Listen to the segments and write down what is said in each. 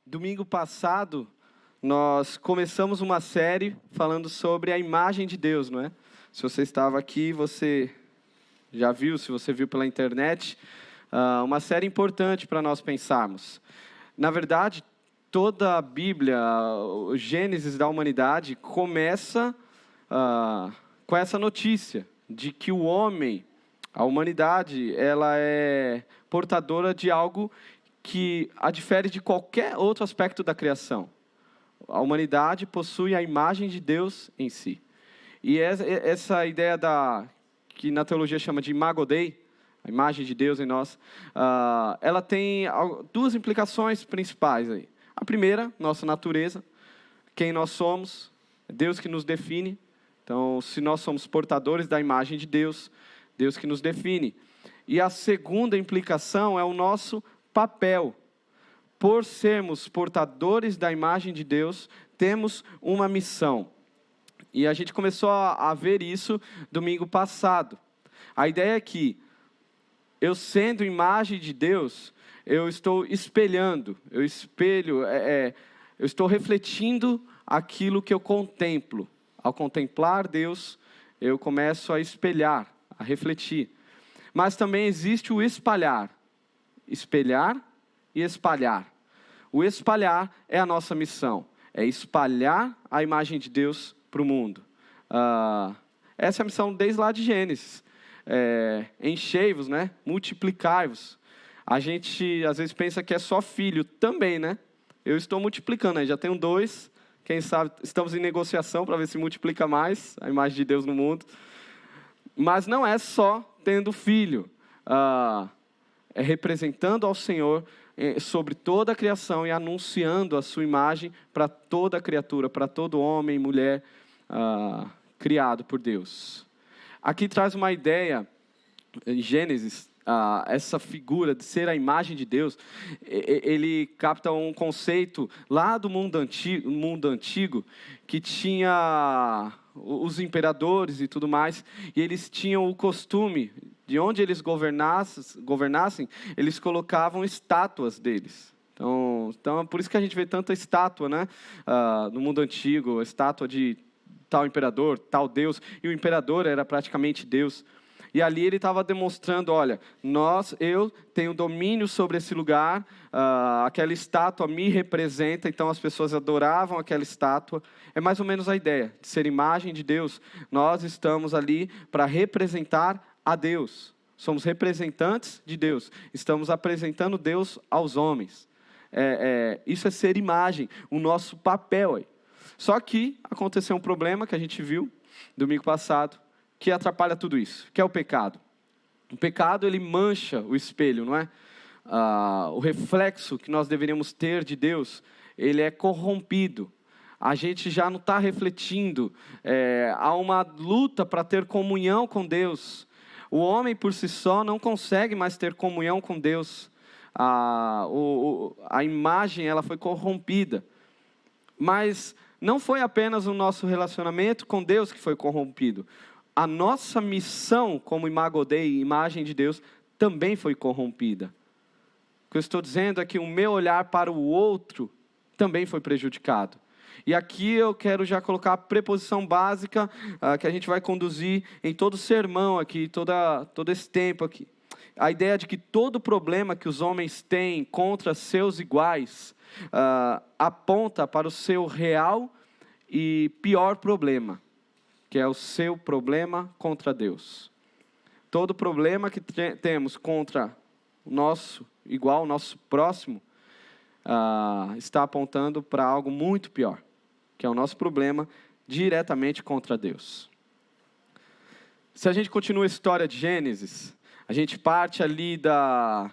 Domingo passado, nós começamos uma série falando sobre a imagem de Deus, não é? Se você estava aqui, você já viu, se você viu pela internet, uma série importante para nós pensarmos. Na verdade, toda a Bíblia, o Gênesis da humanidade, começa com essa notícia de que o homem, a humanidade, ela é portadora de algo que a difere de qualquer outro aspecto da criação. A humanidade possui a imagem de Deus em si. E essa ideia que na teologia chama de Imago Dei, a imagem de Deus em nós, ela tem duas implicações principais aí. A primeira, nossa natureza, quem nós somos, Deus que nos define. Então, se nós somos portadores da imagem de Deus, Deus que nos define. E a segunda implicação é o nosso papel. Por sermos portadores da imagem de Deus, temos uma missão. E a gente começou a ver isso domingo passado. A ideia é que, eu sendo imagem de Deus, eu estou espelhando, eu estou refletindo aquilo que eu contemplo. Ao contemplar Deus, eu começo a espelhar, a refletir. Mas também existe o espalhar. Espelhar e espalhar. O espalhar é a nossa missão. É espalhar a imagem de Deus para o mundo. Essa é a missão desde lá de Gênesis. Enchei-vos, né? Multiplicai-vos. A gente às vezes pensa que é só filho. Também, né? Eu estou multiplicando, né? Já tenho 2. Quem sabe estamos em negociação para ver se multiplica mais a imagem de Deus no mundo. Mas não é só tendo filho. É representando ao Senhor sobre toda a criação e anunciando a sua imagem para toda a criatura, para todo homem e mulher criado por Deus. Aqui traz uma ideia, em Gênesis, essa figura de ser a imagem de Deus, ele capta um conceito lá do mundo antigo que tinha os imperadores e tudo mais, e eles tinham o costume, de onde eles governassem, eles colocavam estátuas deles. Então é por isso que a gente vê tanta estátua, né? No mundo antigo, estátua de tal imperador, tal Deus, e o imperador era praticamente Deus. E ali ele estava demonstrando, olha, eu tenho domínio sobre esse lugar, aquela estátua me representa, então as pessoas adoravam aquela estátua. É mais ou menos a ideia de ser imagem de Deus. Nós estamos ali para representar a Deus. Somos representantes de Deus. Estamos apresentando Deus aos homens. Isso é ser imagem, o nosso papel aí. Só que aconteceu um problema que a gente viu domingo passado, que atrapalha tudo isso, que é o pecado. O pecado, ele mancha o espelho, não é? O reflexo que nós deveríamos ter de Deus, ele é corrompido. A gente já não está refletindo. Há uma luta para ter comunhão com Deus. O homem, por si só, não consegue mais ter comunhão com Deus. A imagem, ela foi corrompida. Mas não foi apenas o nosso relacionamento com Deus que foi corrompido. A nossa missão como Imago Dei, imagem de Deus, também foi corrompida. O que eu estou dizendo é que o meu olhar para o outro também foi prejudicado. E aqui eu quero já colocar a preposição básica que a gente vai conduzir em todo o sermão aqui, todo esse tempo aqui. A ideia de que todo problema que os homens têm contra seus iguais aponta para o seu real e pior problema, que é o seu problema contra Deus. Todo problema que temos contra o nosso igual, o nosso próximo, está apontando para algo muito pior, que é o nosso problema diretamente contra Deus. Se a gente continua a história de Gênesis, a gente parte ali da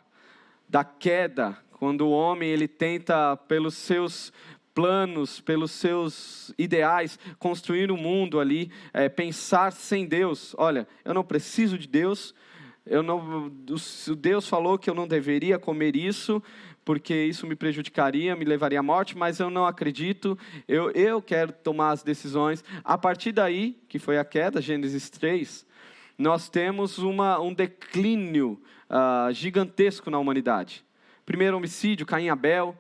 queda, quando o homem ele tenta, pelos seus planos, pelos seus ideais, construir um mundo ali, pensar sem Deus. Olha, eu não preciso de Deus, Deus falou que eu não deveria comer isso, porque isso me prejudicaria, me levaria à morte, mas eu não acredito, eu quero tomar as decisões. A partir daí, que foi a queda, Gênesis 3, nós temos um declínio gigantesco na humanidade. Primeiro homicídio, Caim e Abel,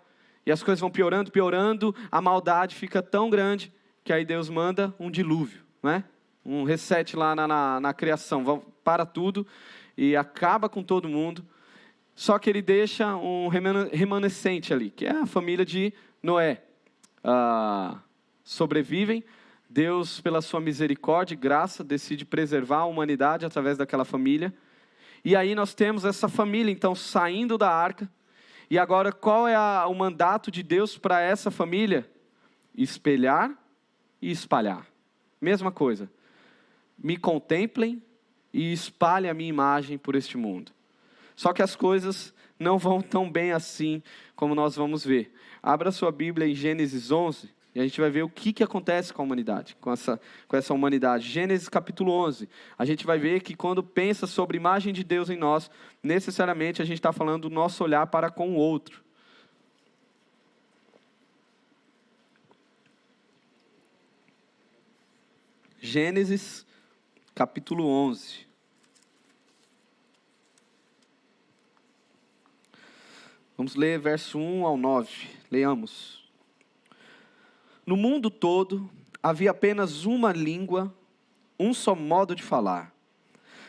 E as coisas vão piorando, piorando, a maldade fica tão grande, que aí Deus manda um dilúvio, né? Um reset lá na criação, para tudo e acaba com todo mundo. Só que ele deixa um remanescente ali, que é a família de Noé. Sobrevivem, Deus, pela sua misericórdia e graça, decide preservar a humanidade através daquela família. E aí nós temos essa família, então, saindo da arca. E agora, qual é o mandato de Deus para essa família? Espelhar e espalhar. Mesma coisa. Me contemplem e espalhem a minha imagem por este mundo. Só que as coisas não vão tão bem assim como nós vamos ver. Abra sua Bíblia em Gênesis 11 e a gente vai ver o que acontece com a humanidade, com essa humanidade. Gênesis capítulo 11. A gente vai ver que quando pensa sobre a imagem de Deus em nós, necessariamente a gente está falando do nosso olhar para com o outro. Gênesis capítulo 11. Vamos ler verso 1 ao 9. Leamos. No mundo todo havia apenas uma língua, um só modo de falar.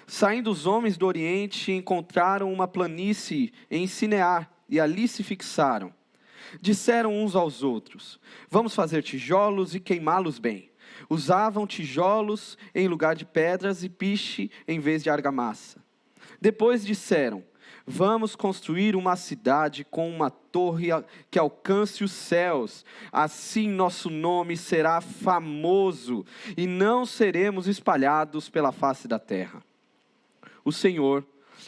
Saindo os homens do Oriente, encontraram uma planície em Sinear, e ali se fixaram. Disseram uns aos outros: vamos fazer tijolos e queimá-los bem. Usavam tijolos em lugar de pedras e piche em vez de argamassa. Depois disseram: vamos construir uma cidade com uma torre que alcance os céus. Assim nosso nome será famoso e não seremos espalhados pela face da terra. O Senhor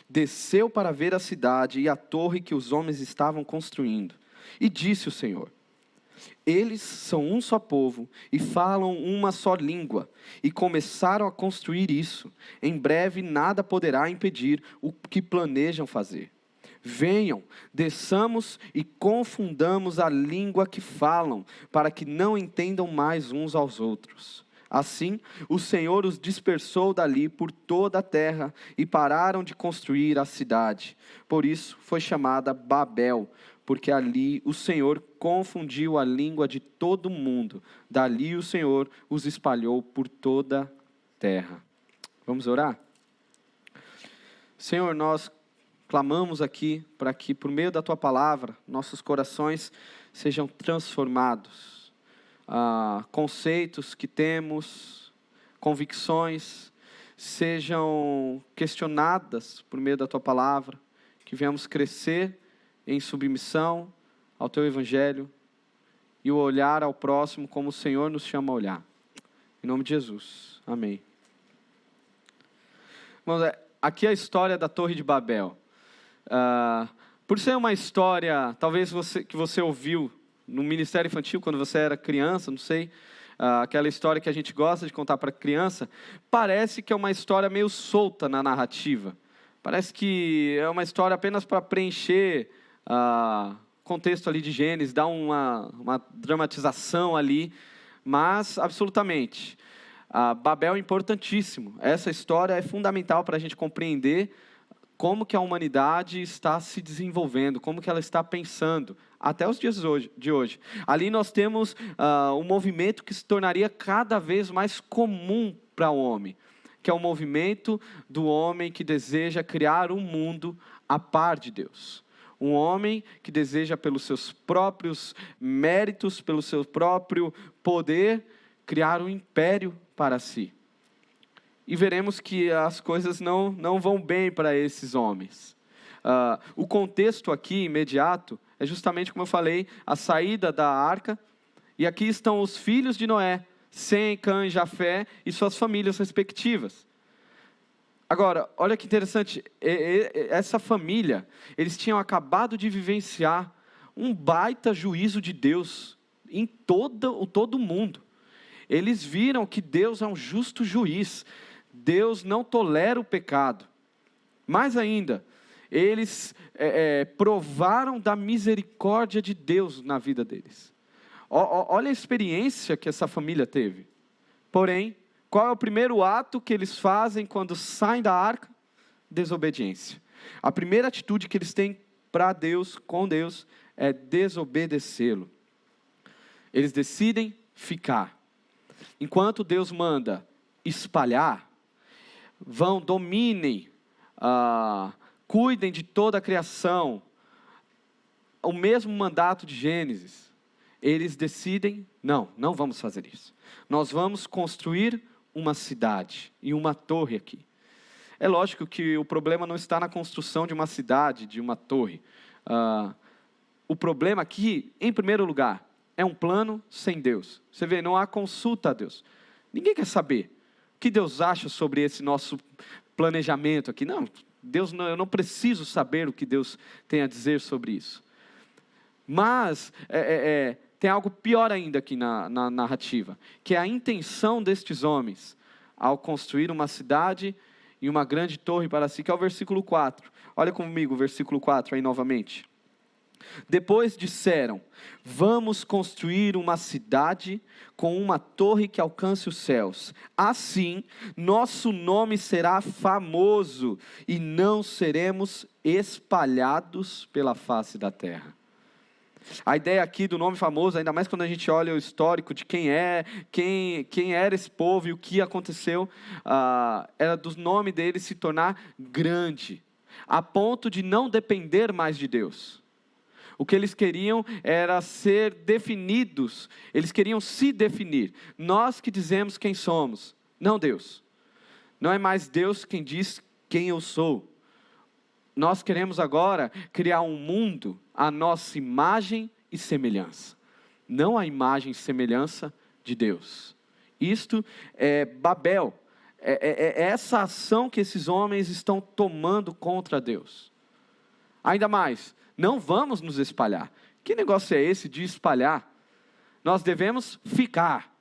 desceu para ver a cidade e a torre que os homens estavam construindo. E disse o Senhor: eles são um só povo e falam uma só língua, e começaram a construir isso. Em breve nada poderá impedir o que planejam fazer. Venham, desçamos e confundamos a língua que falam, para que não entendam mais uns aos outros. Assim, o Senhor os dispersou dali por toda a terra e pararam de construir a cidade. Por isso foi chamada Babel, porque ali o Senhor confundiu a língua de todo mundo. Dali o Senhor os espalhou por toda a terra. Vamos orar? Senhor, nós clamamos aqui para que, por meio da Tua palavra, nossos corações sejam transformados. Conceitos que temos, convicções, sejam questionadas por meio da Tua palavra, que venhamos crescer em submissão ao Teu Evangelho e o olhar ao próximo como o Senhor nos chama a olhar. Em nome de Jesus. Amém. Irmãos, aqui é a história da Torre de Babel. Por ser uma história, talvez que você ouviu no Ministério Infantil, quando você era criança, não sei, aquela história que a gente gosta de contar para criança, parece que é uma história meio solta na narrativa. Parece que é uma história apenas para preencher contexto ali de Gênesis, dar uma dramatização ali, mas absolutamente. Babel é importantíssimo. Essa história é fundamental para a gente compreender como que a humanidade está se desenvolvendo, como que ela está pensando, até os dias de hoje. Ali nós temos um movimento que se tornaria cada vez mais comum para o homem, que é o movimento do homem que deseja criar um mundo a par de Deus. Um homem que deseja, pelos seus próprios méritos, pelo seu próprio poder, criar um império para si. E veremos que as coisas não vão bem para esses homens. O contexto aqui, imediato, é justamente, como eu falei, a saída da arca. E aqui estão os filhos de Noé, Sem, Cã e Jafé, e suas famílias respectivas. Agora, olha que interessante, essa família, eles tinham acabado de vivenciar um baita juízo de Deus em todo o mundo. Eles viram que Deus é um justo juiz. Deus não tolera o pecado. Mais ainda, eles provaram da misericórdia de Deus na vida deles. Olha a experiência que essa família teve. Porém, qual é o primeiro ato que eles fazem quando saem da arca? Desobediência. A primeira atitude que eles têm para Deus, com Deus, é desobedecê-lo. Eles decidem ficar. Enquanto Deus manda espalhar, dominem, cuidem de toda a criação, o mesmo mandato de Gênesis, eles decidem, não vamos fazer isso. Nós vamos construir uma cidade e uma torre aqui. É lógico que o problema não está na construção de uma cidade, de uma torre. O problema aqui, em primeiro lugar, é um plano sem Deus. Você vê, não há consulta a Deus. Ninguém quer saber o que Deus acha sobre esse nosso planejamento aqui. Não, eu não preciso saber o que Deus tem a dizer sobre isso. Mas tem algo pior ainda aqui na narrativa, que é a intenção destes homens ao construir uma cidade e uma grande torre para si, que é o versículo 4. Olha comigo o versículo 4 aí novamente. Depois disseram: vamos construir uma cidade com uma torre que alcance os céus. Assim, nosso nome será famoso e não seremos espalhados pela face da terra. A ideia aqui do nome famoso, ainda mais quando a gente olha o histórico de quem era esse povo e o que aconteceu, era do nome dele se tornar grande, a ponto de não depender mais de Deus. O que eles queriam era ser definidos, eles queriam se definir. Nós que dizemos quem somos, não Deus. Não é mais Deus quem diz quem eu sou. Nós queremos agora criar um mundo à nossa imagem e semelhança. Não a imagem e semelhança de Deus. Isto é Babel. É essa ação que esses homens estão tomando contra Deus. Ainda mais, não vamos nos espalhar. Que negócio é esse de espalhar? Nós devemos ficar.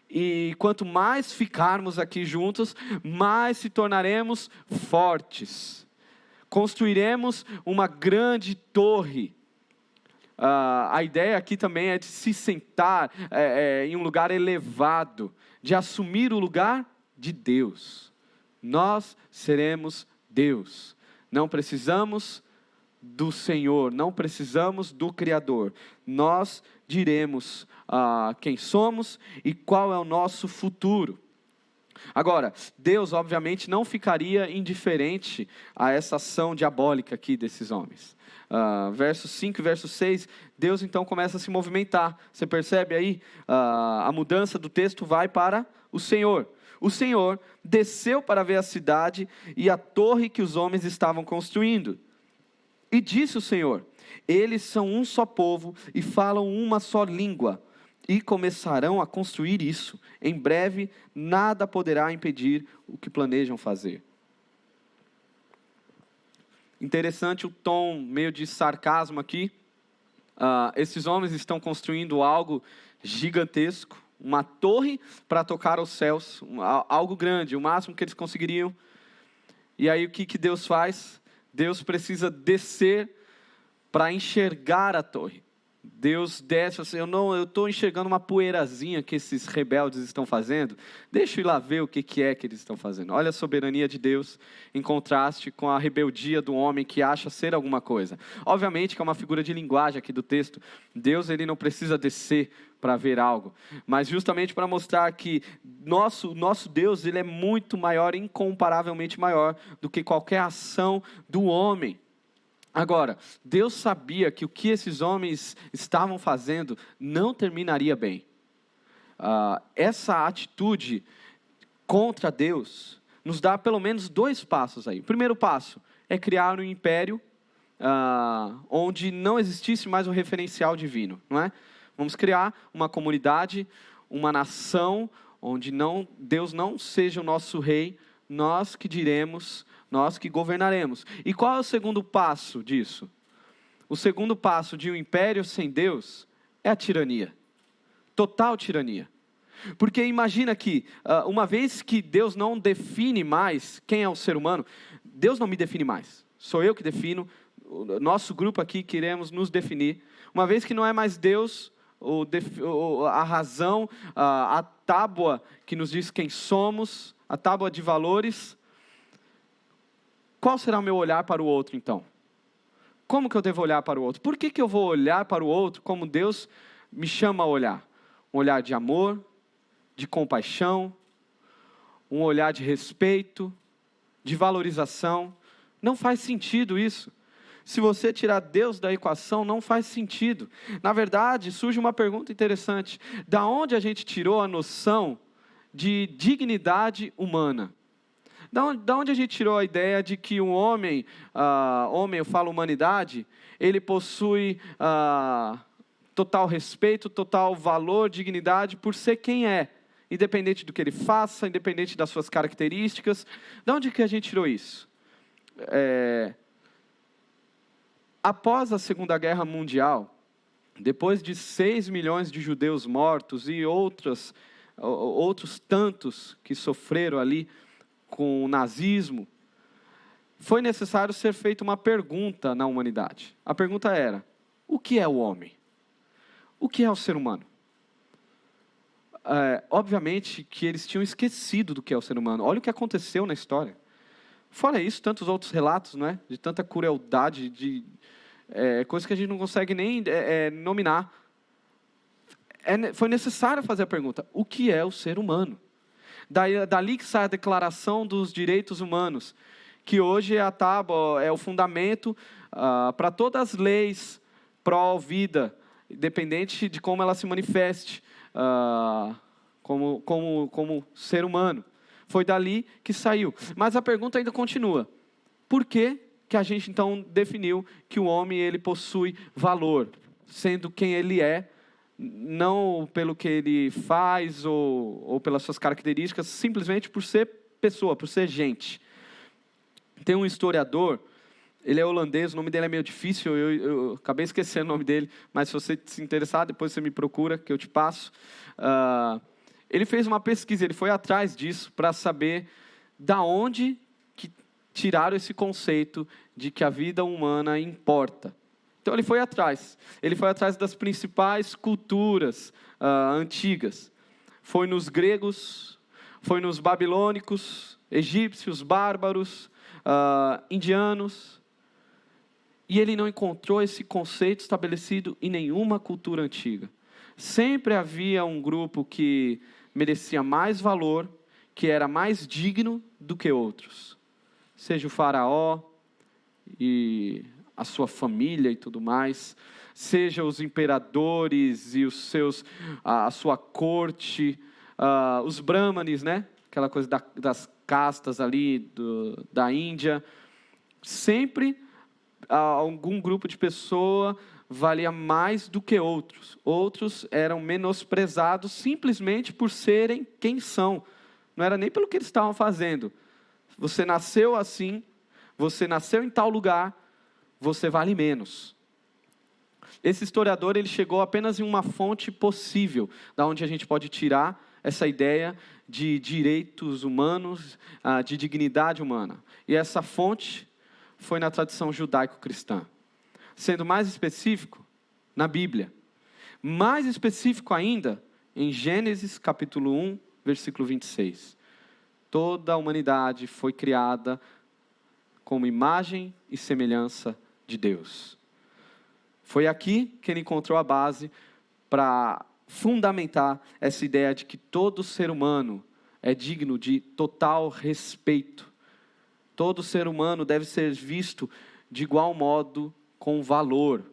E quanto mais ficarmos aqui juntos, mais se tornaremos fortes. Construiremos uma grande torre. A ideia aqui também é de se sentar em um lugar elevado, de assumir o lugar de Deus. Nós seremos Deus. Não precisamos do Senhor, não precisamos do Criador. Nós diremos quem somos e qual é o nosso futuro. Agora, Deus obviamente não ficaria indiferente a essa ação diabólica aqui desses homens. Versos 5 e verso 6, Deus então começa a se movimentar. Você percebe aí? A mudança do texto vai para o Senhor. O Senhor desceu para ver a cidade e a torre que os homens estavam construindo. E disse o Senhor: eles são um só povo e falam uma só língua. E começarão a construir isso. Em breve, nada poderá impedir o que planejam fazer. Interessante o tom meio de sarcasmo aqui. Esses homens estão construindo algo gigantesco. Uma torre para tocar aos céus. Algo grande, o máximo que eles conseguiriam. E aí o que Deus faz? Deus precisa descer para enxergar a torre. Deus desce assim, eu estou enxergando uma poeirazinha que esses rebeldes estão fazendo, deixa eu ir lá ver o que é que eles estão fazendo. Olha a soberania de Deus em contraste com a rebeldia do homem que acha ser alguma coisa. Obviamente que é uma figura de linguagem aqui do texto. Deus ele não precisa descer para ver algo, mas justamente para mostrar que nosso Deus ele é muito maior, incomparavelmente maior do que qualquer ação do homem. Agora, Deus sabia que o que esses homens estavam fazendo não terminaria bem. Essa atitude contra Deus nos dá pelo menos 2 passos aí. O primeiro passo é criar um império onde não existisse mais um referencial divino, não é? Vamos criar uma comunidade, uma nação, onde Deus não seja o nosso rei, nós que diremos, nós que governaremos. E qual é o segundo passo disso? O segundo passo de um império sem Deus é a tirania. Total tirania. Porque imagina que, uma vez que Deus não define mais quem é o ser humano, Deus não me define mais. Sou eu que defino, o nosso grupo aqui queremos nos definir. Uma vez que não é mais Deus, a razão, a tábua que nos diz quem somos, a tábua de valores, qual será o meu olhar para o outro então? Como que eu devo olhar para o outro? Por que que eu vou olhar para o outro como Deus me chama a olhar? Um olhar de amor, de compaixão, um olhar de respeito, de valorização. Não faz sentido isso. Se você tirar Deus da equação, não faz sentido. Na verdade, surge uma pergunta interessante. Da onde a gente tirou a noção de dignidade humana? Da onde a gente tirou a ideia de que um homem, eu falo humanidade, ele possui total respeito, total valor, dignidade por ser quem é, independente do que ele faça, independente das suas características. Da onde que a gente tirou isso? Após a Segunda Guerra Mundial, depois de 6 milhões de judeus mortos e outros tantos que sofreram ali com o nazismo, foi necessário ser feita uma pergunta na humanidade. A pergunta era: o que é o homem? O que é o ser humano? Obviamente que eles tinham esquecido do que é o ser humano. Olha o que aconteceu na história. Fora isso, tantos outros relatos, não é? De tanta crueldade, de coisas que a gente não consegue nem nominar. Foi necessário fazer a pergunta: o que é o ser humano? Dali que sai a Declaração dos Direitos Humanos, que hoje é a tábua, é o fundamento para todas as leis pró-vida, independente de como ela se manifeste como ser humano. Foi dali que saiu. Mas a pergunta ainda continua: por que que a gente então definiu que o homem ele possui valor, sendo quem ele é, não pelo que ele faz ou pelas suas características, simplesmente por ser pessoa, por ser gente? Tem um historiador, ele é holandês, o nome dele é meio difícil, eu acabei esquecendo o nome dele, mas se você se interessar, depois você me procura, que eu te passo. Ele fez uma pesquisa, ele foi atrás disso para saber da onde que tiraram esse conceito de que a vida humana importa. Então ele foi atrás das principais culturas antigas. Foi nos gregos, foi nos babilônicos, egípcios, bárbaros, indianos. E ele não encontrou esse conceito estabelecido em nenhuma cultura antiga. Sempre havia um grupo que merecia mais valor, que era mais digno do que outros. Seja o faraó e a sua família e tudo mais, seja os imperadores e a sua corte, os brahmanes, né? Aquela coisa das castas ali da Índia. Sempre algum grupo de pessoa valia mais do que outros. Outros eram menosprezados simplesmente por serem quem são. Não era nem pelo que eles estavam fazendo. Você nasceu assim, você nasceu em tal lugar, você vale menos. Esse historiador ele chegou apenas em uma fonte possível, da onde a gente pode tirar essa ideia de direitos humanos, de dignidade humana. E essa fonte foi na tradição judaico-cristã. Sendo mais específico, na Bíblia. Mais específico ainda, em Gênesis capítulo 1, versículo 26. Toda a humanidade foi criada como imagem e semelhança de Deus. Foi aqui que ele encontrou a base para fundamentar essa ideia de que todo ser humano é digno de total respeito. Todo ser humano deve ser visto de igual modo, com valor.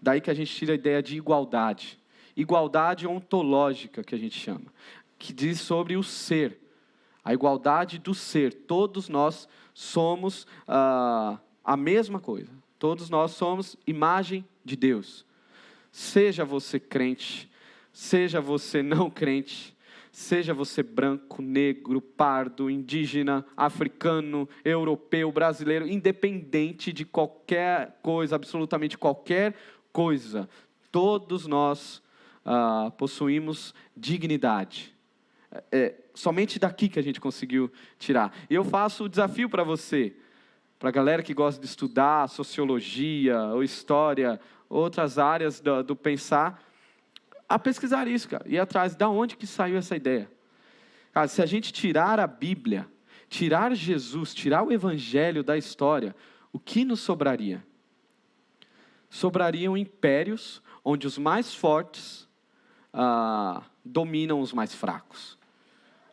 Daí que a gente tira a ideia de igualdade. Igualdade ontológica, que a gente chama. Que diz sobre o ser. A igualdade do ser. Todos nós somos a mesma coisa. Todos nós somos imagem de Deus. Seja você crente, seja você não crente, seja você branco, negro, pardo, indígena, africano, europeu, brasileiro, independente de qualquer coisa, absolutamente qualquer coisa, todos nós possuímos dignidade. Somente daqui que a gente conseguiu tirar. E eu faço o desafio para você, para a galera que gosta de estudar sociologia ou história, outras áreas do pensar, a pesquisar isso, cara, ir atrás de onde que saiu essa ideia. Cara, se a gente tirar a Bíblia, tirar Jesus, tirar o Evangelho da história, o que nos sobraria? Sobrariam impérios onde os mais fortes dominam os mais fracos.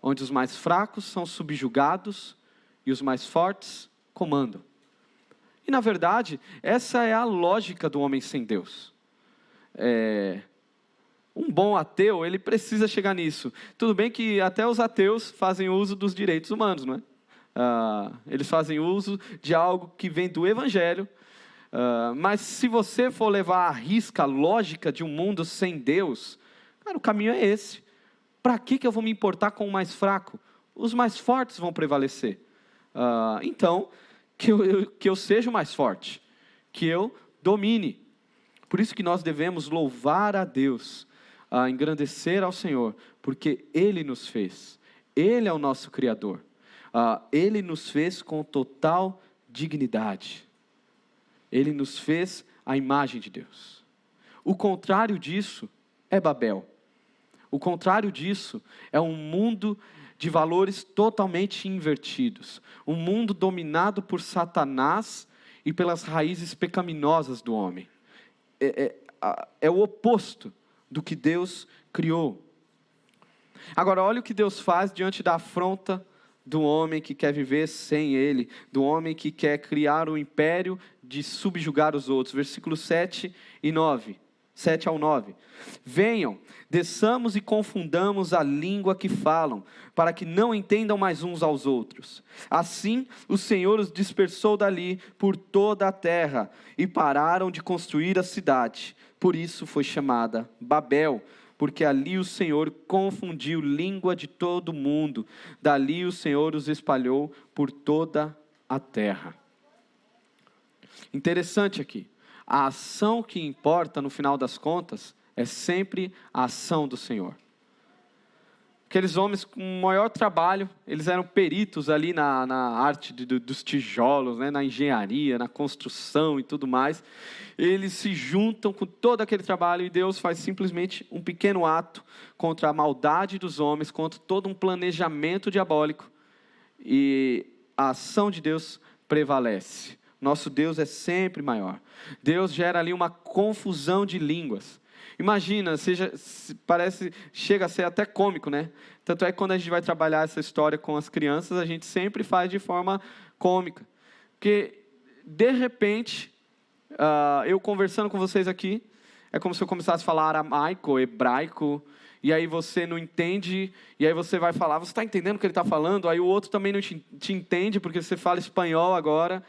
Onde os mais fracos são subjugados e os mais fortes comandam. E, na verdade, essa é a lógica do homem sem Deus. Um bom ateu, ele precisa chegar nisso. Tudo bem que até os ateus fazem uso dos direitos humanos, não é? Eles fazem uso de algo que vem do Evangelho. Mas se você for levar à risca a lógica de um mundo sem Deus, cara, o caminho é esse. Para que eu vou me importar com o mais fraco? Os mais fortes vão prevalecer. Então, que eu seja o mais forte, que eu domine. Por isso que nós devemos louvar a Deus, engrandecer ao Senhor, porque Ele nos fez. Ele é o nosso Criador. Ele nos fez com total dignidade. Ele nos fez à imagem de Deus. O contrário disso é Babel. O contrário disso é um mundo de valores totalmente invertidos. Um mundo dominado por Satanás e pelas raízes pecaminosas do homem. É o oposto do que Deus criou. Agora, olha o que Deus faz diante da afronta do homem que quer viver sem Ele, do homem que quer criar um império de subjugar os outros. Versículos 7 e 9. 7 ao 9. Venham, desçamos e confundamos a língua que falam, para que não entendam mais uns aos outros. Assim, o Senhor os dispersou dali por toda a terra, e pararam de construir a cidade. Por isso foi chamada Babel, porque ali o Senhor confundiu língua de todo mundo. Dali o Senhor os espalhou por toda a terra. Interessante aqui. A ação que importa, no final das contas, é sempre a ação do Senhor. Aqueles homens com maior trabalho, eles eram peritos ali na arte dos tijolos, né, na engenharia, na construção e tudo mais. Eles se juntam com todo aquele trabalho e Deus faz simplesmente um pequeno ato contra a maldade dos homens, contra todo um planejamento diabólico. E a ação de Deus prevalece. Nosso Deus é sempre maior. Deus gera ali uma confusão de línguas. Imagina, chega a ser até cômico, né? Tanto é que quando a gente vai trabalhar essa história com as crianças, a gente sempre faz de forma cômica. Porque, de repente, eu conversando com vocês aqui, é como se eu começasse a falar aramaico, hebraico, e aí você não entende, e aí você vai falar, você está entendendo o que ele está falando? Aí o outro também não te entende, porque você fala espanhol agora.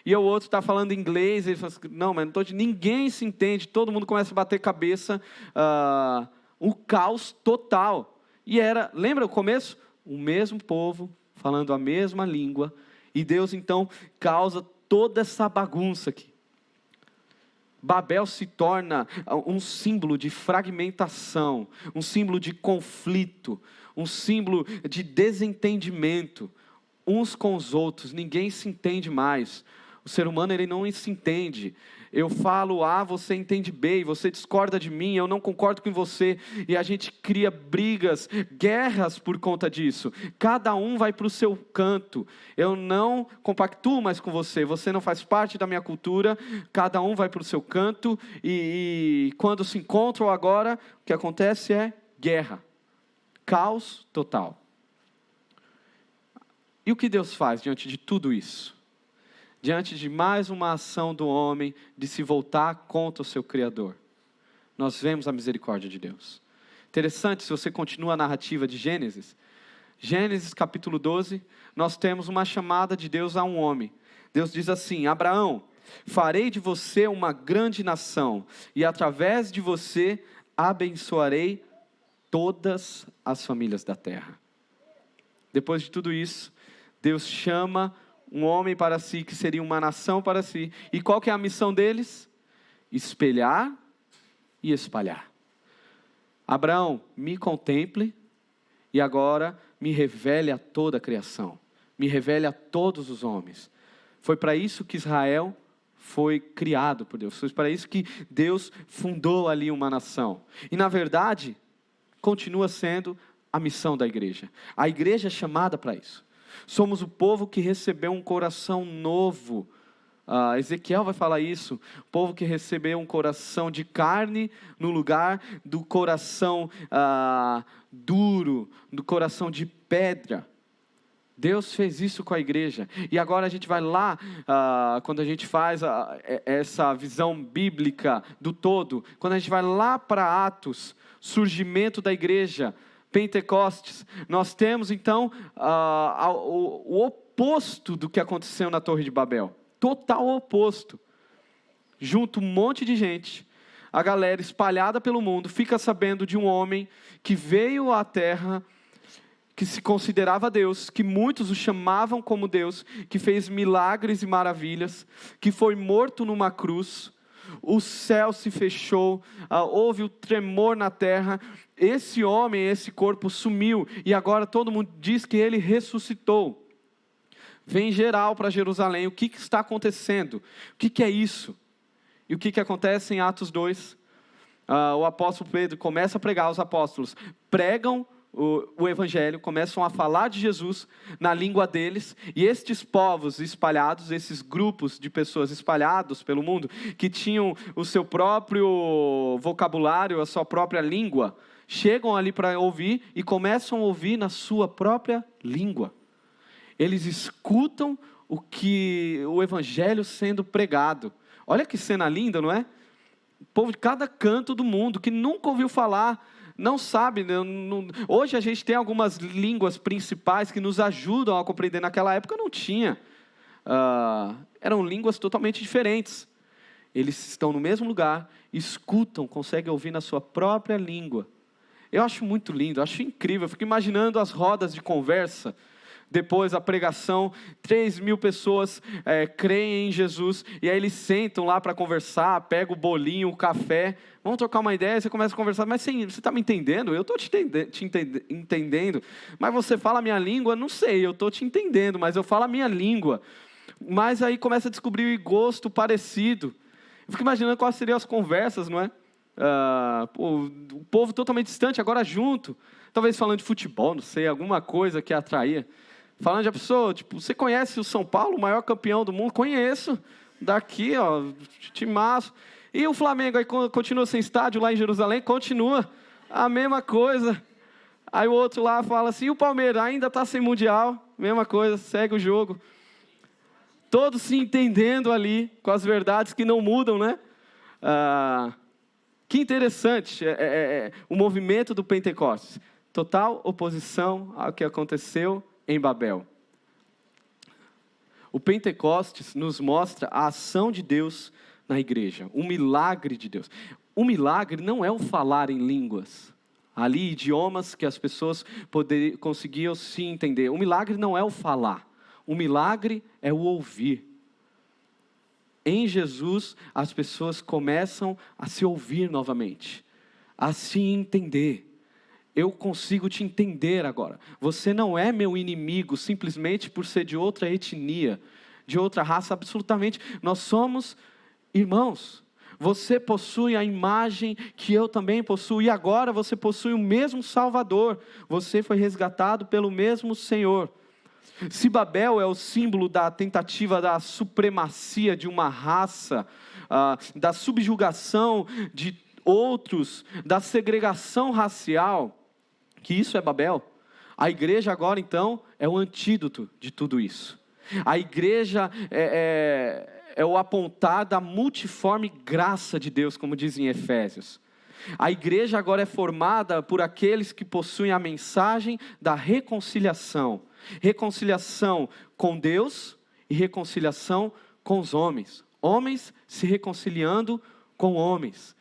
E o outro está falando inglês, e ele fala assim, não, mas ninguém se entende, todo mundo começa a bater cabeça, um caos total. E lembra o começo? O mesmo povo, falando a mesma língua, e Deus então causa toda essa bagunça aqui. Babel se torna um símbolo de fragmentação, um símbolo de conflito, um símbolo de desentendimento, uns com os outros, ninguém se entende mais. O ser humano, ele não se entende. Eu falo A, você entende B, e você discorda de mim, eu não concordo com você, e a gente cria brigas, guerras por conta disso. Cada um vai para o seu canto. Eu não compactuo mais com você, você não faz parte da minha cultura, cada um vai para o seu canto, e quando se encontram agora, o que acontece é guerra. Caos total. E o que Deus faz diante de tudo isso? Diante de mais uma ação do homem de se voltar contra o seu Criador, nós vemos a misericórdia de Deus. Interessante, se você continua a narrativa de Gênesis capítulo 12, nós temos uma chamada de Deus a um homem. Deus diz assim, Abraão, farei de você uma grande nação, e através de você abençoarei todas as famílias da terra. Depois de tudo isso, Deus chama um homem para si, que seria uma nação para si. E qual que é a missão deles? Espelhar e espalhar. Abraão, me contemple e agora me revele a toda a criação. Me revele a todos os homens. Foi para isso que Israel foi criado por Deus. Foi para isso que Deus fundou ali uma nação. E na verdade, continua sendo a missão da igreja. A igreja é chamada para isso. Somos o povo que recebeu um coração novo Ezequiel vai falar isso, o povo que recebeu um coração de carne no lugar do coração duro, do coração de pedra. Deus fez isso com a igreja, e agora a gente vai lá, quando a gente faz essa visão bíblica do todo, quando a gente vai lá para Atos, surgimento da igreja, Pentecostes, nós temos então o oposto do que aconteceu na Torre de Babel, total oposto. Junto um monte de gente, a galera espalhada pelo mundo, fica sabendo de um homem que veio à terra, que se considerava Deus, que muitos o chamavam como Deus, que fez milagres e maravilhas, que foi morto numa cruz, o céu se fechou, houve o tremor na terra, esse homem, esse corpo sumiu, e agora todo mundo diz que ele ressuscitou. Vem geral para Jerusalém, o que está acontecendo? O que é isso? E o que acontece em Atos 2? O apóstolo Pedro começa a pregar, os apóstolos pregam o evangelho, começam a falar de Jesus na língua deles, e estes povos espalhados, esses grupos de pessoas espalhados pelo mundo, que tinham o seu próprio vocabulário, a sua própria língua, chegam ali para ouvir e começam a ouvir na sua própria língua. Eles escutam o evangelho sendo pregado. Olha que cena linda, não é? O povo de cada canto do mundo, que nunca ouviu falar, não sabe. Hoje a gente tem algumas línguas principais que nos ajudam a compreender. Naquela época não tinha. Eram línguas totalmente diferentes. Eles estão no mesmo lugar, escutam, conseguem ouvir na sua própria língua. Eu acho muito lindo, acho incrível. Eu fico imaginando as rodas de conversa. Depois da pregação, 3.000 pessoas creem em Jesus, e aí eles sentam lá para conversar, pegam o bolinho, o café, vamos trocar uma ideia, você começa a conversar, mas você está me entendendo? Eu estou te entendendo, mas você fala a minha língua? Não sei, eu estou te entendendo, mas eu falo a minha língua. Mas aí começa a descobrir gosto parecido. Eu fico imaginando quais seriam as conversas, não é? O povo totalmente distante, agora junto, talvez falando de futebol, não sei, alguma coisa que atraía. Falando de a pessoa, você conhece o São Paulo, o maior campeão do mundo? Conheço, daqui, timaço. E o Flamengo aí continua sem estádio lá em Jerusalém? Continua, a mesma coisa. Aí o outro lá fala assim, e o Palmeiras ainda está sem mundial? Mesma coisa, segue o jogo. Todos se entendendo ali, com as verdades que não mudam, né? Que interessante, o movimento do Pentecostes. Total oposição ao que aconteceu em Babel. O Pentecostes nos mostra a ação de Deus na igreja, o milagre de Deus. O milagre não é o falar em línguas, ali idiomas que as pessoas conseguiam se entender. O milagre não é o falar, o milagre é o ouvir. Em Jesus, as pessoas começam a se ouvir novamente, a se entender. Eu consigo te entender agora. Você não é meu inimigo simplesmente por ser de outra etnia, de outra raça, absolutamente. Nós somos irmãos. Você possui a imagem que eu também possuo, e agora você possui o mesmo Salvador. Você foi resgatado pelo mesmo Senhor. Se Babel é o símbolo da tentativa da supremacia de uma raça, da subjugação de outros, da segregação racial, que isso é Babel, a igreja agora então é o antídoto de tudo isso. A igreja é o apontar da multiforme graça de Deus, como diz em Efésios. A igreja agora é formada por aqueles que possuem a mensagem da reconciliação. Reconciliação com Deus e reconciliação com os homens. Homens se reconciliando com homens.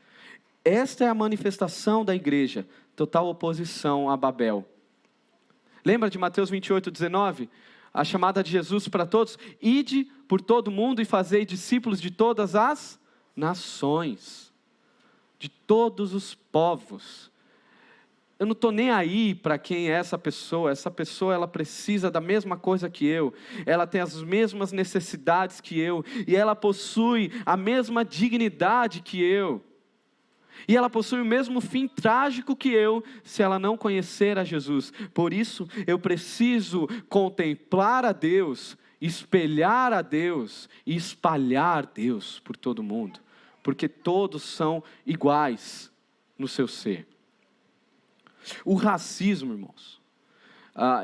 Esta é a manifestação da igreja, total oposição a Babel. Lembra de Mateus 28:19? A chamada de Jesus para todos: ide por todo mundo e fazei discípulos de todas as nações, de todos os povos. Eu não estou nem aí para quem é essa pessoa ela precisa da mesma coisa que eu, ela tem as mesmas necessidades que eu, e ela possui a mesma dignidade que eu. E ela possui o mesmo fim trágico que eu, se ela não conhecer a Jesus. Por isso, eu preciso contemplar a Deus espelhar a Deus e espalhar Deus por todo mundo, porque todos são iguais no seu ser. O racismo, irmãos,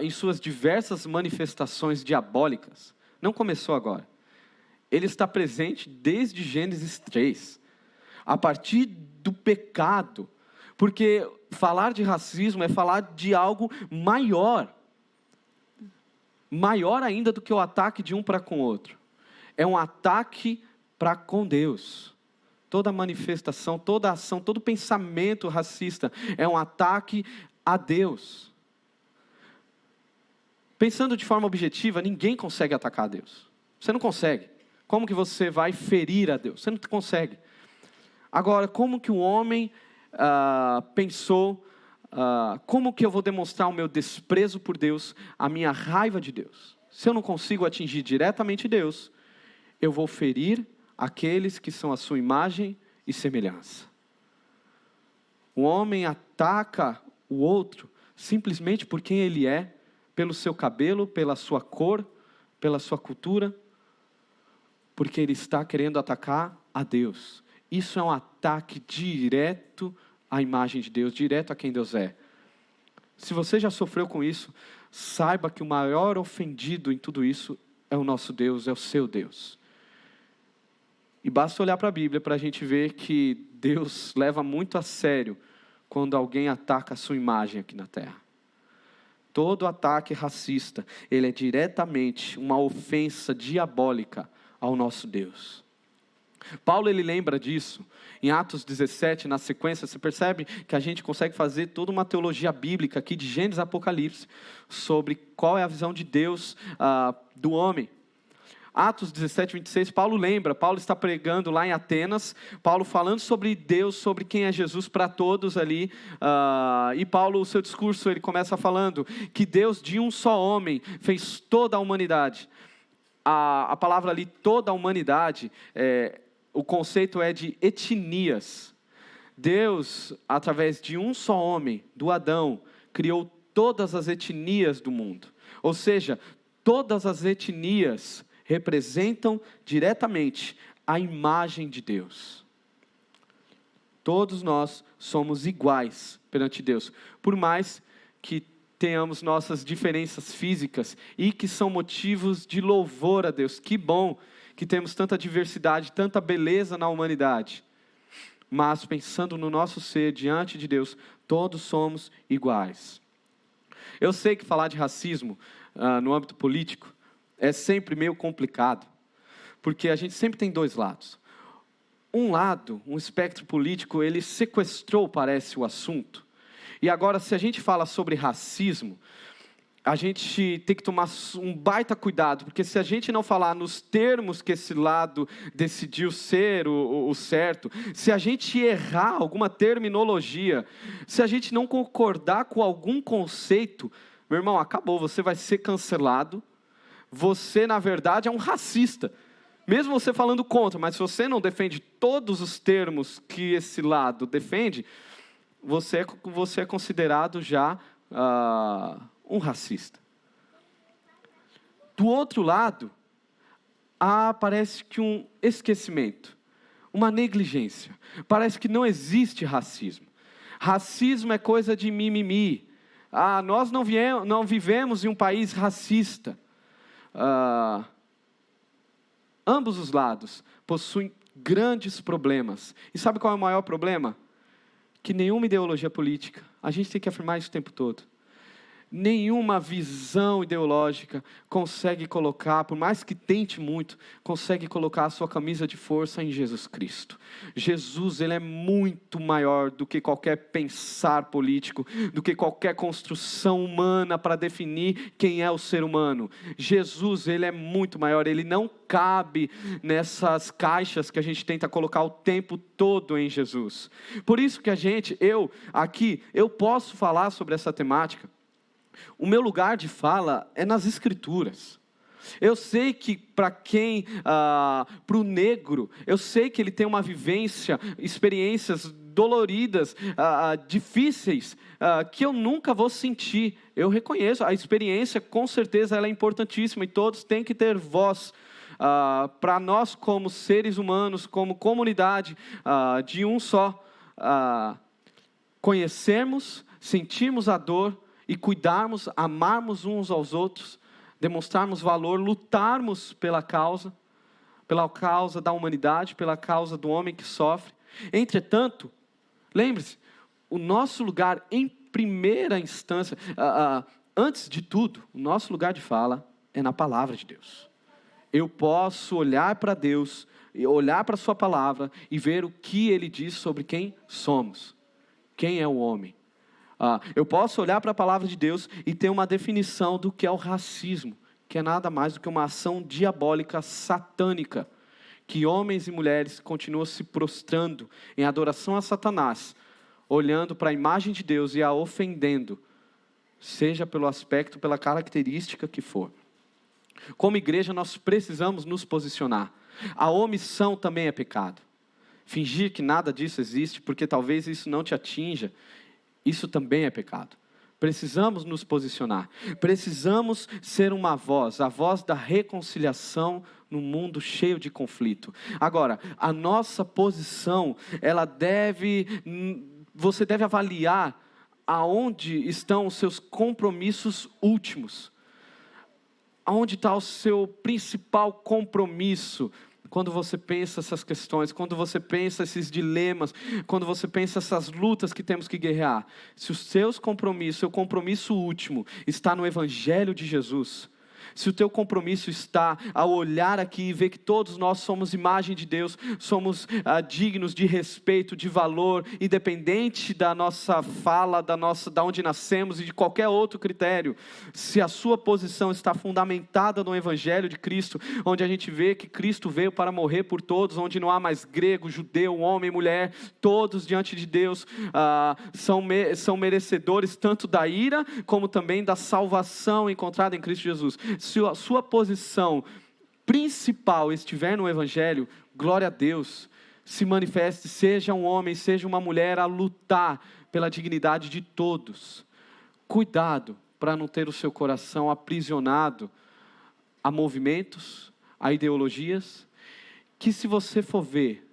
em suas diversas manifestações diabólicas, não começou agora. Ele está presente desde Gênesis 3, a partir do pecado, porque falar de racismo é falar de algo maior ainda do que o ataque de um para com o outro. É um ataque para com Deus. Toda manifestação, toda ação, todo pensamento racista é um ataque a Deus. Pensando de forma objetiva, ninguém consegue atacar a Deus. Você não consegue. Como que você vai ferir a Deus? Você não consegue. Agora, como que o homem pensou, como que eu vou demonstrar o meu desprezo por Deus, a minha raiva de Deus? Se eu não consigo atingir diretamente Deus, eu vou ferir aqueles que são a sua imagem e semelhança. O homem ataca o outro simplesmente por quem ele é, pelo seu cabelo, pela sua cor, pela sua cultura, porque ele está querendo atacar a Deus. Isso é um ataque direto à imagem de Deus, direto a quem Deus é. Se você já sofreu com isso, saiba que o maior ofendido em tudo isso é o nosso Deus, é o seu Deus. E basta olhar para a Bíblia para a gente ver que Deus leva muito a sério quando alguém ataca a sua imagem aqui na terra. Todo ataque racista, ele é diretamente uma ofensa diabólica ao nosso Deus. Paulo, ele lembra disso. Em Atos 17, na sequência, você percebe que a gente consegue fazer toda uma teologia bíblica aqui de Gênesis a Apocalipse, sobre qual é a visão de Deus do homem. Atos 17, 26, Paulo está pregando lá em Atenas, Paulo falando sobre Deus, sobre quem é Jesus para todos ali, e Paulo, o seu discurso, ele começa falando que Deus de um só homem fez toda a humanidade. A palavra ali, toda a humanidade, o conceito é de etnias. Deus, através de um só homem, do Adão, criou todas as etnias do mundo. Ou seja, todas as etnias representam diretamente a imagem de Deus. Todos nós somos iguais perante Deus, por mais que tenhamos nossas diferenças físicas e que são motivos de louvor a Deus. Que bom que temos tanta diversidade, tanta beleza na humanidade. Mas pensando no nosso ser diante de Deus, todos somos iguais. Eu sei que falar de racismo no âmbito político é sempre meio complicado, porque a gente sempre tem dois lados. Um lado, um espectro político, ele sequestrou, parece, o assunto. E agora, se a gente fala sobre racismo, a gente tem que tomar um baita cuidado, porque se a gente não falar nos termos que esse lado decidiu ser o certo, se a gente errar alguma terminologia, se a gente não concordar com algum conceito, meu irmão, acabou, você vai ser cancelado. Você, na verdade, é um racista. Mesmo você falando contra, mas se você não defende todos os termos que esse lado defende, você é considerado já um racista. Do outro lado, parece que um esquecimento, uma negligência. Parece que não existe racismo. Racismo é coisa de mimimi. Nós não vivemos em um país racista. Ambos os lados possuem grandes problemas. E sabe qual é o maior problema? Que nenhuma ideologia política, a gente tem que afirmar isso o tempo todo, nenhuma visão ideológica consegue colocar, por mais que tente muito, consegue colocar a sua camisa de força em Jesus Cristo. Jesus, ele é muito maior do que qualquer pensar político, do que qualquer construção humana para definir quem é o ser humano. Jesus, ele é muito maior, ele não cabe nessas caixas que a gente tenta colocar o tempo todo em Jesus. Por isso que eu posso falar sobre essa temática. O meu lugar de fala é nas Escrituras. Eu sei que para o negro, eu sei que ele tem uma vivência, experiências doloridas, difíceis, que eu nunca vou sentir. Eu reconheço, a experiência com certeza ela é importantíssima e todos têm que ter voz. Para nós como seres humanos, como comunidade de um só, conhecermos, sentirmos a dor e cuidarmos, amarmos uns aos outros, demonstrarmos valor, lutarmos pela causa da humanidade, pela causa do homem que sofre. Entretanto, lembre-se, o nosso lugar em primeira instância, antes de tudo, o nosso lugar de fala é na palavra de Deus. Eu posso olhar para Deus, olhar para a sua palavra e ver o que Ele diz sobre quem somos, quem é o homem. Eu posso olhar para a palavra de Deus e ter uma definição do que é o racismo, que é nada mais do que uma ação diabólica, satânica, que homens e mulheres continuam se prostrando em adoração a Satanás, olhando para a imagem de Deus e a ofendendo, seja pelo aspecto, pela característica que for. Como igreja, nós precisamos nos posicionar. A omissão também é pecado. Fingir que nada disso existe, porque talvez isso não te atinja, isso também é pecado. Precisamos nos posicionar. Precisamos ser uma voz, a voz da reconciliação num mundo cheio de conflito. Agora, a nossa posição, você deve avaliar aonde estão os seus compromissos últimos. Aonde está o seu principal compromisso? Quando você pensa essas questões, quando você pensa esses dilemas, quando você pensa essas lutas que temos que guerrear. Se os seus compromissos, seu compromisso último está no Evangelho de Jesus, se o teu compromisso está ao olhar aqui e ver que todos nós somos imagem de Deus, somos dignos de respeito, de valor, independente da nossa fala, da onde nascemos e de qualquer outro critério, se a sua posição está fundamentada no Evangelho de Cristo, onde a gente vê que Cristo veio para morrer por todos, onde não há mais grego, judeu, homem, mulher, todos diante de Deus são merecedores tanto da ira, como também da salvação encontrada em Cristo Jesus. Se a sua posição principal estiver no Evangelho, glória a Deus, se manifeste, seja um homem, seja uma mulher, a lutar pela dignidade de todos. Cuidado para não ter o seu coração aprisionado a movimentos, a ideologias, que se você for ver,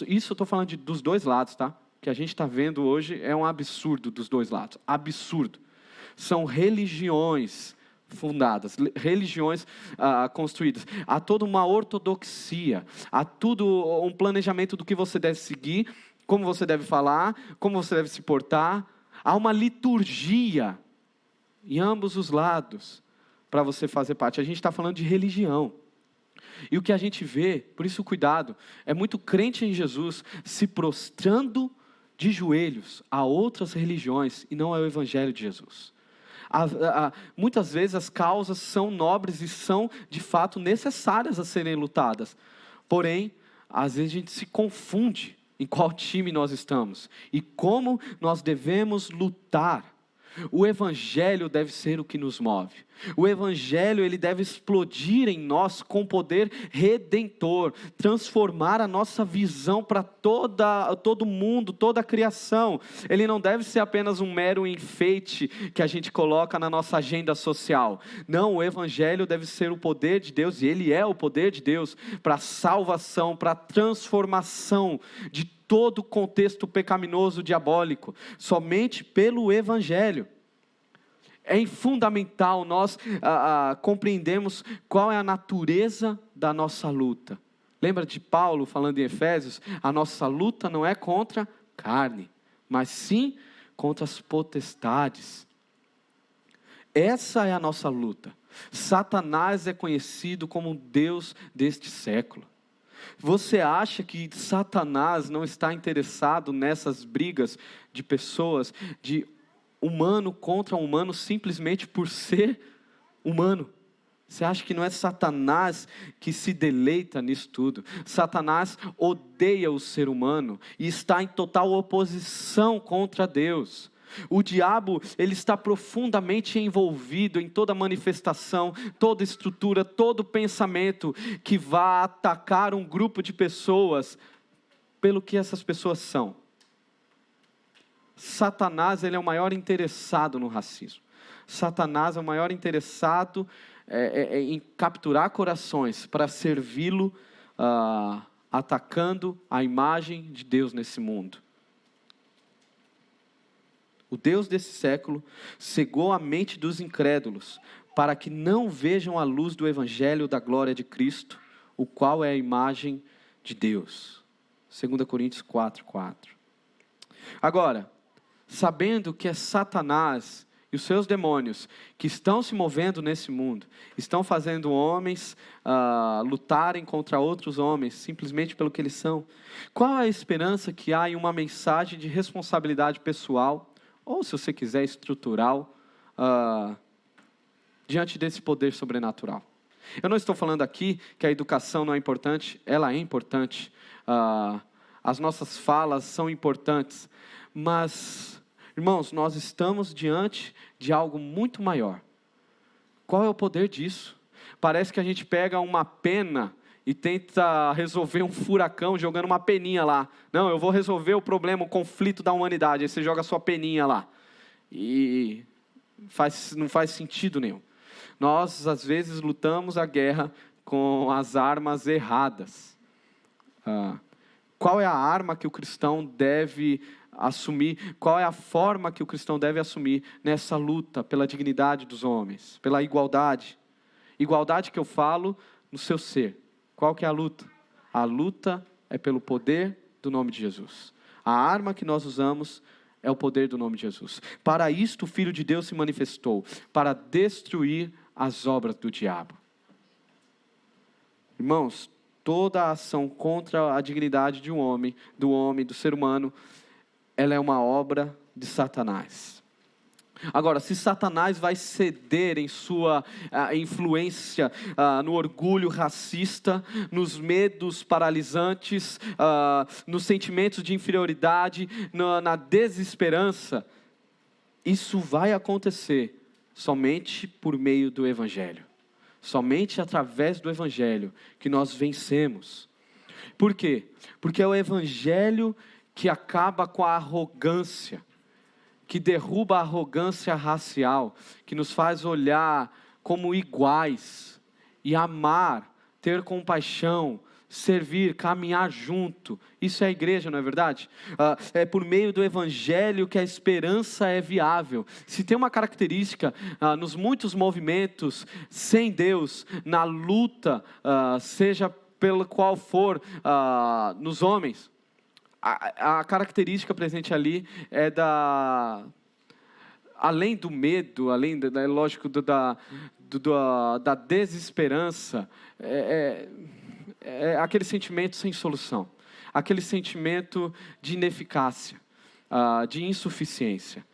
isso eu estou falando dos dois lados, tá? O que a gente está vendo hoje é um absurdo dos dois lados, absurdo. São religiões fundadas, religiões construídas, há toda uma ortodoxia, há tudo um planejamento do que você deve seguir, como você deve falar, como você deve se portar, há uma liturgia em ambos os lados, para você fazer parte. A gente está falando de religião, e o que a gente vê, por isso cuidado, é muito crente em Jesus, se prostrando de joelhos a outras religiões, e não ao Evangelho de Jesus. Muitas vezes as causas são nobres e são de fato necessárias a serem lutadas, porém, às vezes a gente se confunde em qual time nós estamos e como nós devemos lutar. O Evangelho deve ser o que nos move. O Evangelho ele deve explodir em nós com poder redentor, transformar a nossa visão para todo mundo, toda a criação. Ele não deve ser apenas um mero enfeite que a gente coloca na nossa agenda social. Não, o Evangelho deve ser o poder de Deus, e Ele é o poder de Deus para a salvação, para a transformação de todo o contexto pecaminoso diabólico, somente pelo Evangelho. É fundamental nós compreendermos qual é a natureza da nossa luta. Lembra de Paulo falando em Efésios? A nossa luta não é contra carne, mas sim contra as potestades. Essa é a nossa luta. Satanás é conhecido como o Deus deste século. Você acha que Satanás não está interessado nessas brigas de pessoas, de humano contra humano, simplesmente por ser humano? Você acha que não é Satanás que se deleita nisso tudo? Satanás odeia o ser humano e está em total oposição contra Deus. O diabo, ele está profundamente envolvido em toda manifestação, toda estrutura, todo pensamento que vá atacar um grupo de pessoas pelo que essas pessoas são. Satanás, ele é o maior interessado no racismo. Satanás é o maior interessado em capturar corações para servi-lo, atacando a imagem de Deus nesse mundo. O Deus desse século cegou a mente dos incrédulos para que não vejam a luz do evangelho da glória de Cristo, o qual é a imagem de Deus. 2 Coríntios 4:4. Agora, sabendo que é Satanás e os seus demônios que estão se movendo nesse mundo, estão fazendo homens lutarem contra outros homens, simplesmente pelo que eles são, qual é a esperança que há em uma mensagem de responsabilidade pessoal, ou se você quiser estrutural, diante desse poder sobrenatural? Eu não estou falando aqui que a educação não é importante, ela é importante, as nossas falas são importantes, mas, irmãos, nós estamos diante de algo muito maior. Qual é o poder disso? Parece que a gente pega uma pena e tenta resolver um furacão jogando uma peninha lá. Não, eu vou resolver o problema, o conflito da humanidade. Aí você joga a sua peninha lá. E não faz sentido nenhum. Nós, às vezes, lutamos a guerra com as armas erradas. Qual é a arma que o cristão deve assumir? Qual é a forma que o cristão deve assumir nessa luta pela dignidade dos homens, pela igualdade? Igualdade que eu falo no seu ser. Qual que é a luta? A luta é pelo poder do nome de Jesus. A arma que nós usamos é o poder do nome de Jesus. Para isto o Filho de Deus se manifestou, para destruir as obras do diabo. Irmãos, toda a ação contra a dignidade de um homem, do ser humano, ela é uma obra de Satanás. Agora, se Satanás vai ceder em sua influência no orgulho racista, nos medos paralisantes, nos sentimentos de inferioridade, na desesperança, isso vai acontecer somente por meio do Evangelho. Somente através do Evangelho que nós vencemos. Por quê? Porque é o Evangelho que acaba com a arrogância, que derruba a arrogância racial, que nos faz olhar como iguais e amar, ter compaixão, servir, caminhar junto. Isso é a igreja, não é verdade? É por meio do Evangelho que a esperança é viável. Se tem uma característica nos muitos movimentos sem Deus, na luta, seja pelo qual for, nos homens, a característica presente ali é além do medo, além, lógico, da desesperança, é aquele sentimento sem solução, aquele sentimento de ineficácia, de insuficiência.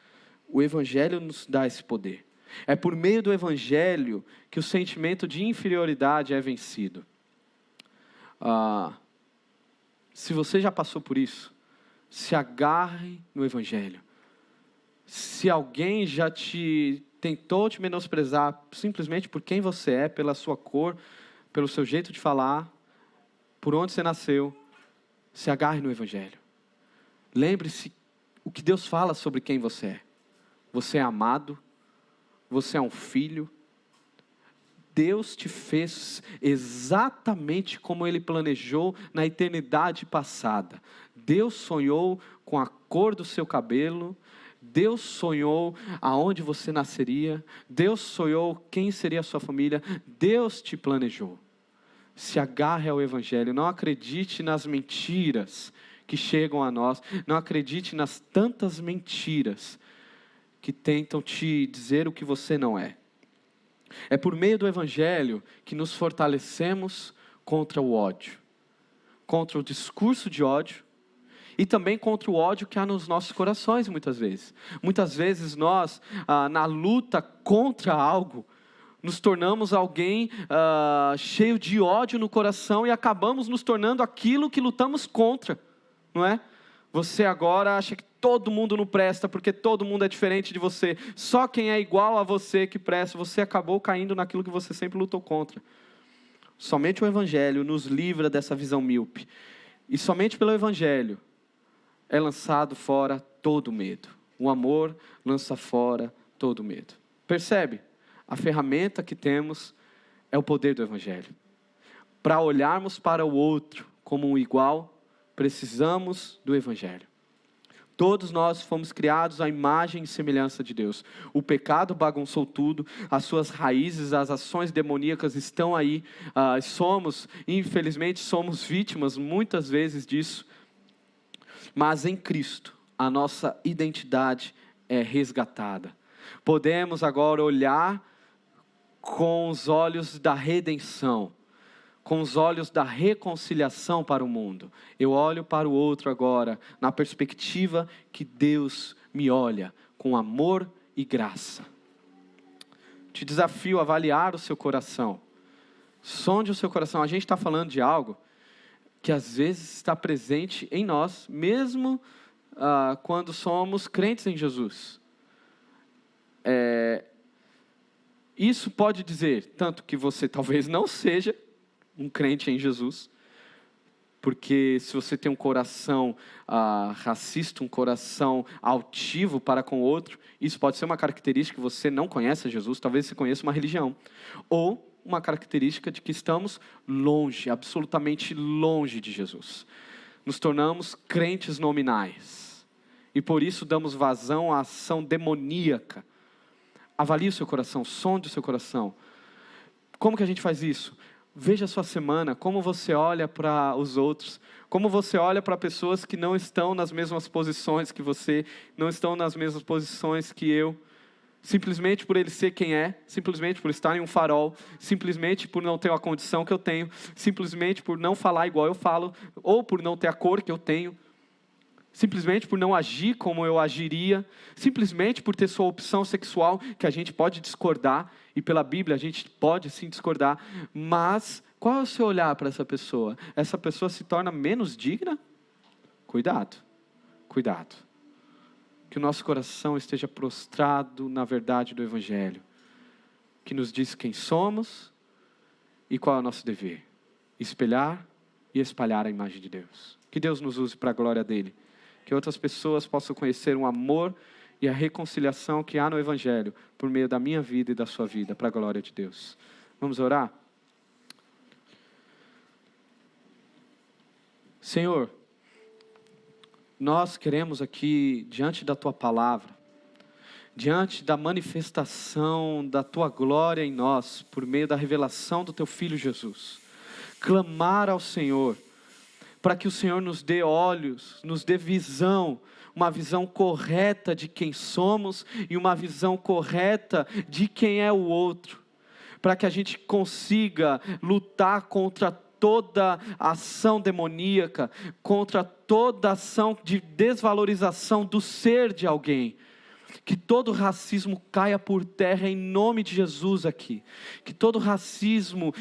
O Evangelho nos dá esse poder. É por meio do Evangelho que o sentimento de inferioridade é vencido. Se você já passou por isso, se agarre no Evangelho. Se alguém já tentou te menosprezar simplesmente por quem você é, pela sua cor, pelo seu jeito de falar, por onde você nasceu, se agarre no Evangelho. Lembre-se o que Deus fala sobre quem você é. Você é amado, você é um filho. Deus te fez exatamente como Ele planejou na eternidade passada. Deus sonhou com a cor do seu cabelo, Deus sonhou aonde você nasceria, Deus sonhou quem seria a sua família, Deus te planejou. Se agarre ao Evangelho, não acredite nas mentiras que chegam a nós, não acredite nas tantas mentiras que tentam te dizer o que você não é. É por meio do Evangelho que nos fortalecemos contra o ódio, contra o discurso de ódio e também contra o ódio que há nos nossos corações muitas vezes. Muitas vezes nós, na luta contra algo, nos tornamos alguém cheio de ódio no coração e acabamos nos tornando aquilo que lutamos contra, não é? Você agora acha que todo mundo não presta porque todo mundo é diferente de você. Só quem é igual a você que presta. Você acabou caindo naquilo que você sempre lutou contra. Somente o Evangelho nos livra dessa visão míope. E somente pelo Evangelho é lançado fora todo medo. O amor lança fora todo medo. Percebe? A ferramenta que temos é o poder do Evangelho. Para olharmos para o outro como um igual, precisamos do Evangelho. Todos nós fomos criados à imagem e semelhança de Deus. O pecado bagunçou tudo, as suas raízes, as ações demoníacas estão aí. Infelizmente, somos vítimas muitas vezes disso. Mas em Cristo, a nossa identidade é resgatada. Podemos agora olhar com os olhos da redenção, com os olhos da reconciliação para o mundo. Eu olho para o outro agora, na perspectiva que Deus me olha, com amor e graça. Te desafio a avaliar o seu coração. Sonde o seu coração. A gente está falando de algo que às vezes está presente em nós, mesmo quando somos crentes em Jesus. Isso pode dizer, tanto que você talvez não seja um crente em Jesus, porque se você tem um coração racista, um coração altivo para com o outro, isso pode ser uma característica que você não conhece Jesus, talvez você conheça uma religião, ou uma característica de que estamos longe, absolutamente longe de Jesus. Nos tornamos crentes nominais, e por isso damos vazão à ação demoníaca. Avalie o seu coração, sonde o seu coração. Como que a gente faz isso? Veja a sua semana, como você olha para os outros, como você olha para pessoas que não estão nas mesmas posições que você, não estão nas mesmas posições que eu, simplesmente por ele ser quem é, simplesmente por estar em um farol, simplesmente por não ter a condição que eu tenho, simplesmente por não falar igual eu falo, ou por não ter a cor que eu tenho, simplesmente por não agir como eu agiria, simplesmente por ter sua opção sexual, que a gente pode discordar, e pela Bíblia a gente pode sim discordar, mas qual é o seu olhar para essa pessoa? Essa pessoa se torna menos digna? Cuidado, cuidado. Que o nosso coração esteja prostrado na verdade do Evangelho, que nos diz quem somos e qual é o nosso dever. Espelhar e espalhar a imagem de Deus. Que Deus nos use para a glória dEle. Que outras pessoas possam conhecer o amor e a reconciliação que há no Evangelho, por meio da minha vida e da sua vida, para a glória de Deus. Vamos orar? Senhor, nós queremos aqui, diante da Tua palavra, diante da manifestação da Tua glória em nós, por meio da revelação do Teu Filho Jesus, clamar ao Senhor, para que o Senhor nos dê olhos, nos dê visão, uma visão correta de quem somos e uma visão correta de quem é o outro, para que a gente consiga lutar contra toda ação demoníaca, contra toda ação de desvalorização do ser de alguém. Que todo racismo caia por terra em nome de Jesus aqui. Que todo racismo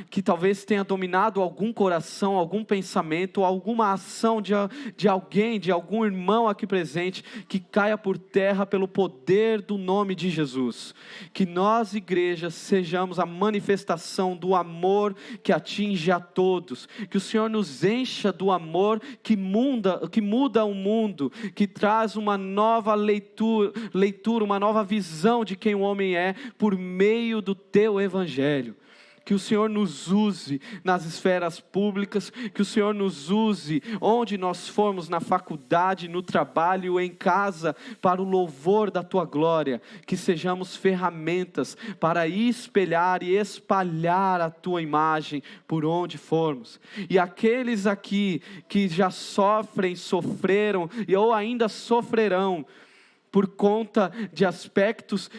que talvez tenha dominado algum coração, algum pensamento, alguma ação de alguém, de algum irmão aqui presente, que caia por terra pelo poder do nome de Jesus. Que nós, igreja, sejamos a manifestação do amor que atinge a todos. Que o Senhor nos encha do amor que muda o mundo, que traz uma nova leitura, uma nova visão de quem o homem é, por meio do Teu Evangelho. Que o Senhor nos use nas esferas públicas, que o Senhor nos use onde nós formos, na faculdade, no trabalho, em casa, para o louvor da Tua glória, que sejamos ferramentas para espelhar e espalhar a Tua imagem por onde formos. E aqueles aqui que já sofreram ou ainda sofrerão, por conta de aspectos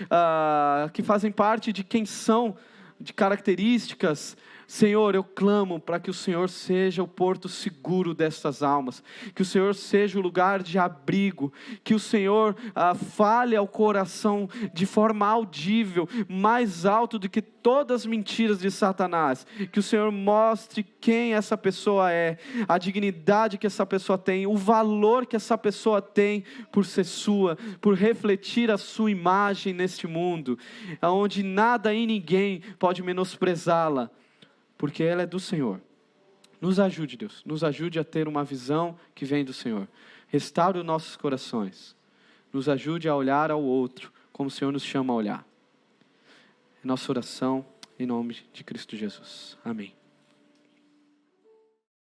que fazem parte de quem são, de características, Senhor, eu clamo para que o Senhor seja o porto seguro destas almas, que o Senhor seja o lugar de abrigo, que o Senhor fale ao coração de forma audível, mais alto do que todas as mentiras de Satanás, que o Senhor mostre quem essa pessoa é, a dignidade que essa pessoa tem, o valor que essa pessoa tem por ser sua, por refletir a sua imagem neste mundo, onde nada e ninguém pode menosprezá-la, porque ela é do Senhor. Nos ajude, Deus, nos ajude a ter uma visão que vem do Senhor. Restaure os nossos corações, nos ajude a olhar ao outro como o Senhor nos chama a olhar. É nossa oração em nome de Cristo Jesus. Amém.